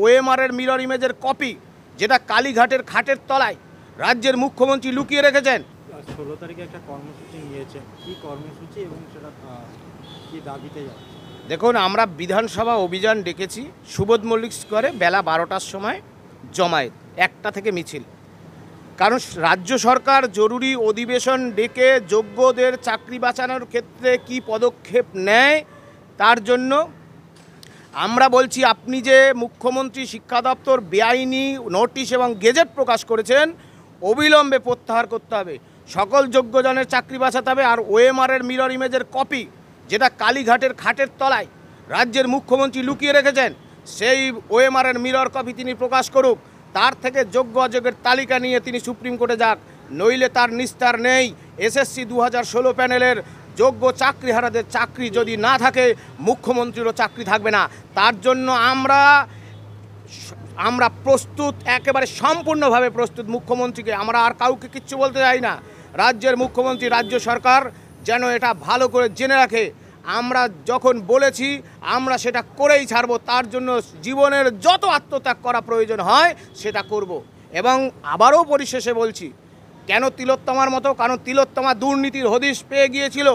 ওএমআরের mirror ইমেজের copy, যেটা কালীঘাটের খাটের তলায় রাজ্যের মুখ্যমন্ত্রী লুকিয়ে রেখেছেন। 16 তারিখে একটা কর্মসূচি নিয়েছেন, কি কর্মসূচি এবং সেটা কি দাবিতে যাচ্ছে? দেখুন, আমরা বিধানসভা অভিযান ডেকেছি সুবোধ মল্লিক স্কোয়ারে বেলা 12টার সময় জমায়েত, 1টা থেকে মিছিল। কারণ রাজ্য সরকার জরুরি অধিবেশন ডেকে যোগ্যদের চাকরি বাঁচানোর ক্ষেত্রে কি পদক্ষেপ নেয় তার জন্য আমরা বলছি, আপনি যে মুখ্যমন্ত্রী শিক্ষা দপ্তর বেআইনি নোটিশ এবং গেজেট প্রকাশ করেছেন, অবিলম্বে প্রত্যাহার করতে হবে। সকল যোগ্যজনের চাকরি বাঁচাতে হবে। আর ওএমআরের মিরর ইমেজের কপি, যেটা কালীঘাটের খাটের তলায় রাজ্যের মুখ্যমন্ত্রী লুকিয়ে রেখেছেন, সেই ওএমআরের মিরর কপি তিনি প্রকাশ করুক। তার থেকে যোগ্য অযোগ্যের তালিকা নিয়ে তিনি সুপ্রিম কোর্টে যাক, নইলে তার নিস্তার নেই। এসএসসি 2016 প্যানেলের যোগ্য চাকরিহারাদের চাকরি যদি না থাকে, মুখ্যমন্ত্রীরও চাকরি থাকবে না। তার জন্য আমরা প্রস্তুত, একেবারে সম্পূর্ণভাবে প্রস্তুত। মুখ্যমন্ত্রীকে আমরা আর কাউকে কিচ্ছু বলতে চাই না। রাজ্যের মুখ্যমন্ত্রী, রাজ্য সরকার যেন এটা ভালো করে জেনে রাখে, আমরা যখন বলেছি আমরা সেটা করেই ছাড়ব। তার জন্য জীবনের যত আত্মত্যাগ করা প্রয়োজন হয় সেটা করব। এবং আবারও পরিশেষে বলছি, কেন তিলোত্তমার মতো? কারণ তিলোত্তমা দুর্নীতির হদিশ পেয়ে গিয়েছিল।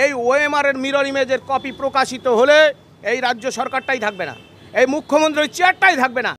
এই ওএমআরের মিরর ইমেজের কপি প্রকাশিত হলে এই রাজ্য সরকারটাই থাকবে না, এই মুখ্যমন্ত্রীর চেয়ারটাই থাকবে না।